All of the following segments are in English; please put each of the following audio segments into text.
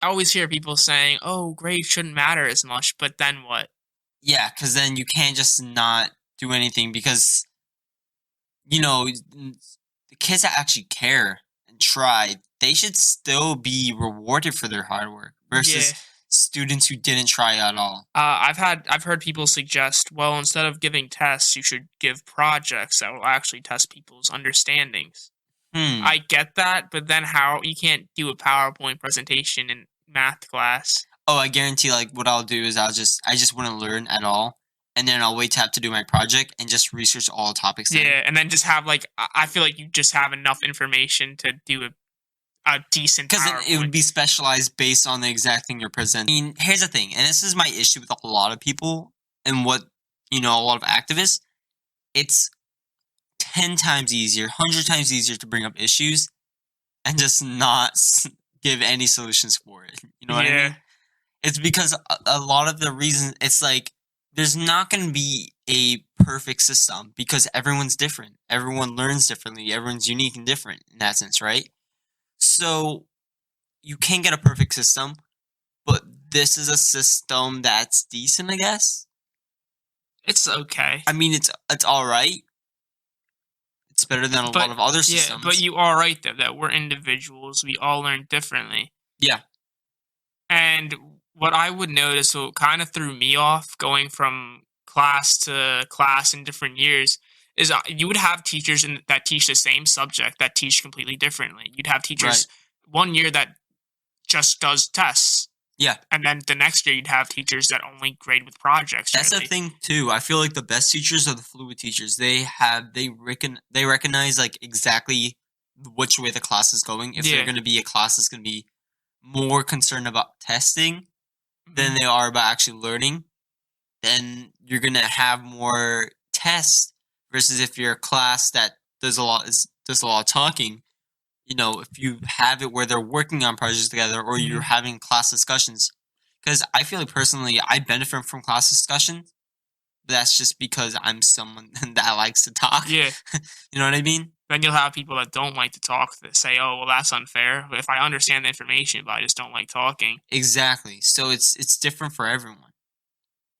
I always hear people saying, "Oh, grades shouldn't matter as much," but then what? Yeah, because then you can't just not do anything because the kids that actually care and try, they should still be rewarded for their hard work Yeah. versus students who didn't try at all. I've heard people suggest, well, instead of giving tests, you should give projects that will actually test people's understandings. Hmm. I get that, but then how you can't do a PowerPoint presentation in math class. Oh, I guarantee. Like, what I'll do is I just wouldn't learn at all, and then I'll wait to have to do my project and just research all topics. Then Yeah, and then just have like I feel like you just have enough information to do a decent because then it would PowerPoint. be specialized based on the exact thing you're presenting. I mean, here's the thing, and this is my issue with a lot of people and what a lot of activists. It's 10 times easier, 100 times easier to bring up issues and just not give any solutions for it. You know what I Yeah, mean? It's because a lot of the reason it's like there's not going to be a perfect system because everyone's different. Everyone learns differently. Everyone's unique and different in that sense, right? So you can't get a perfect system, but this is a system that's decent, I guess. it's okay. I mean, it's all right. It's better than a lot But of other yeah, but systems. you are right though that we're individuals. We all learn differently. Yeah, And what I would notice, what kind of threw me off going from class to class in different years, is you would have teachers that teach the same subject that teach completely differently. You'd have right. teachers one year that just does tests, Yeah, and then the next year you'd have teachers that only grade with projects. that's the Really, thing too. I feel like the best teachers are the fluid teachers. They recognize like exactly which way the class is going. If they're yeah. going to be a class that's going to be more concerned about testing than Mhm. they are about actually learning, then you're going to have more tests versus if you're a class that does a lot of talking. If you have it where they're working on projects together or you're Mhm. having class discussions, because I feel like personally I benefit from class discussions. But that's just because I'm someone that likes to talk. Yeah. You know what I mean? Then you'll have people that don't like to talk that say, "Oh, well, that's unfair." If I understand the information, but I just don't like talking. Exactly. So it's different for everyone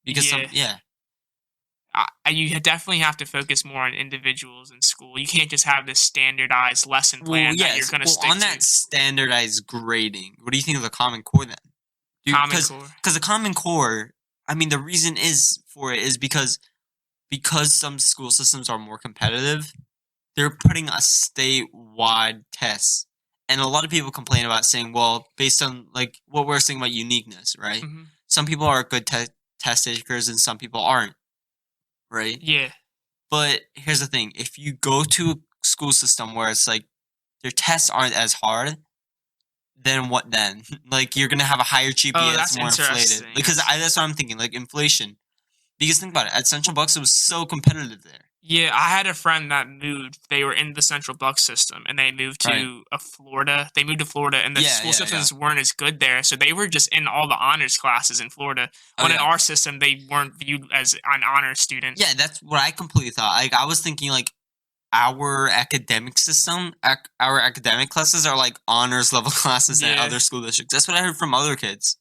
because Yeah. yeah. You definitely have to focus more on individuals in school. You can't just have this standardized lesson Well, plan that you're yes. going to Well, stick on to. that standardized grading, what do you think of the Common Core then? Common Because Core. the Common Core, I mean, the reason is for it is because some school systems are more competitive. They're putting a statewide test, and a lot of people complain about saying, well, based on like what we're saying about uniqueness, right? Hmm. Some people are good test takers, and some people aren't, right? Yeah. But here's the thing: if you go to a school system where it's like their tests aren't as hard, then what then? Like you're gonna have a higher Oh, GPA that's that's more inflated. interesting. Because that's what I'm thinking, like inflation. Because think about it, at Central Bucks it was so competitive there. Yeah, I had a friend that moved. They were in the Central Bucks system, and they moved Right. to Florida. They moved to Florida, and the Yeah, school yeah, yeah. systems weren't as good there. So they were just in all the honors classes in Florida. Oh When in yeah. our system, they weren't viewed as an honor student. Yeah, that's what I completely thought. Like I was thinking like our academic system, our academic classes are like honors level classes at Yeah. other school districts. That's what I heard from other kids,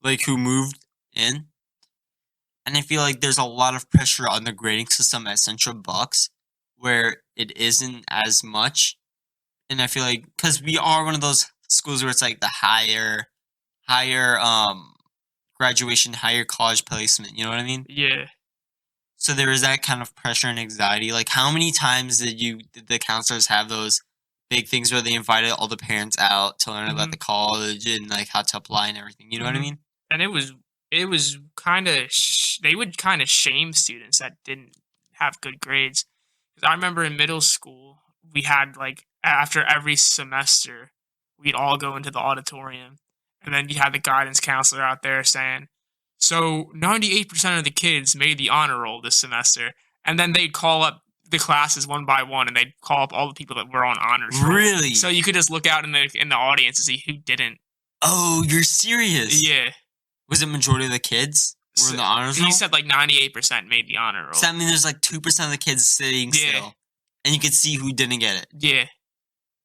like who moved in. And I feel like there's a lot of pressure on the grading system at Central Bucks, where it isn't as much. And I feel like because we are one of those schools where it's like the higher graduation, higher college placement. You know what I mean? Yeah. So there is that kind of pressure and anxiety. Like, how many times did the counselors have those big things where they invited all the parents out to learn about Hmm. the college and like how to apply and everything? You know what I Hmm. mean? And it was kind of they would kind of shame students that didn't have good grades. 'Cause I remember in middle school we had like after every semester we'd all go into the auditorium, and then you had the guidance counselor out there saying, "So 98% of the kids made the honor roll this semester," and then they'd call up the classes one by one, and they'd call up all the people that were on honors roll. Really? So you could just look out in the audience and see who didn't. Oh, you're serious? Yeah. Was it majority of the kids were in So the honors he roll? said like 98% made the honor So roll. that means there's like 2% of the kids sitting Yeah, still, and you could see who didn't get it. yeah.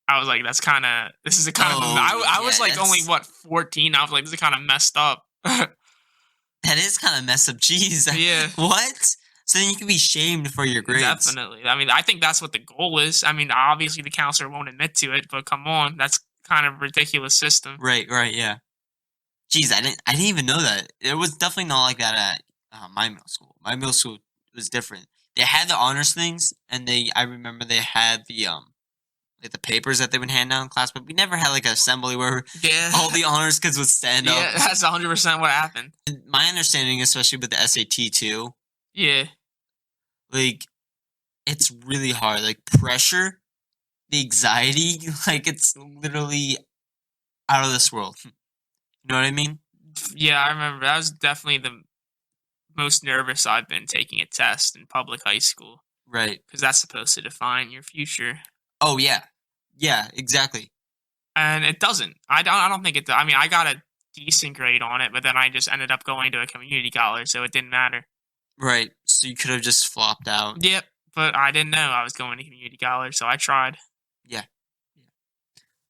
I was like, that's kind of, this is a kind of, Oh, I yeah, was like only, that's what, 14? I was like, this is kind of messed up. that is kind of messed up. Jeez, Yeah, what? So then you can be shamed for your grades. definitely. I mean, I think that's what the goal is. I mean, obviously the counselor won't admit to it, but come on, that's kind of a ridiculous system. Right, right, yeah. Jeez, I didn't even know that. It was definitely not like that at my middle school. My middle school was different. They had the honors things, and I remember they had the like the papers that they would hand out in class, but we never had like an assembly where Yeah, all the honors kids would stand up. yeah, that's 100% what happened. My understanding, especially with the SAT too, Yeah, like it's really hard. Like pressure, the anxiety, like it's literally out of this world. You know what I mean? yeah, I remember that was definitely the most nervous I've been taking a test in public high school Right. because that's supposed to define your future. Oh yeah, yeah, exactly. And it doesn't. I don't think it does. I mean, I got a decent grade on it, but then I just ended up going to a community college, so it didn't matter. Right. So you could have just flopped out. Yep, but I didn't know I was going to community college, so I tried. Yeah. Yeah.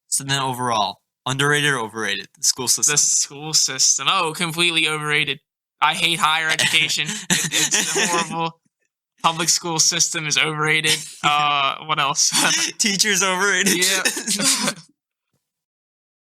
So then overall, underrated or overrated? The school The system. school system. Oh, completely overrated. I hate higher education. It's horrible. Public school system is overrated. What else? Teachers overrated. Yeah.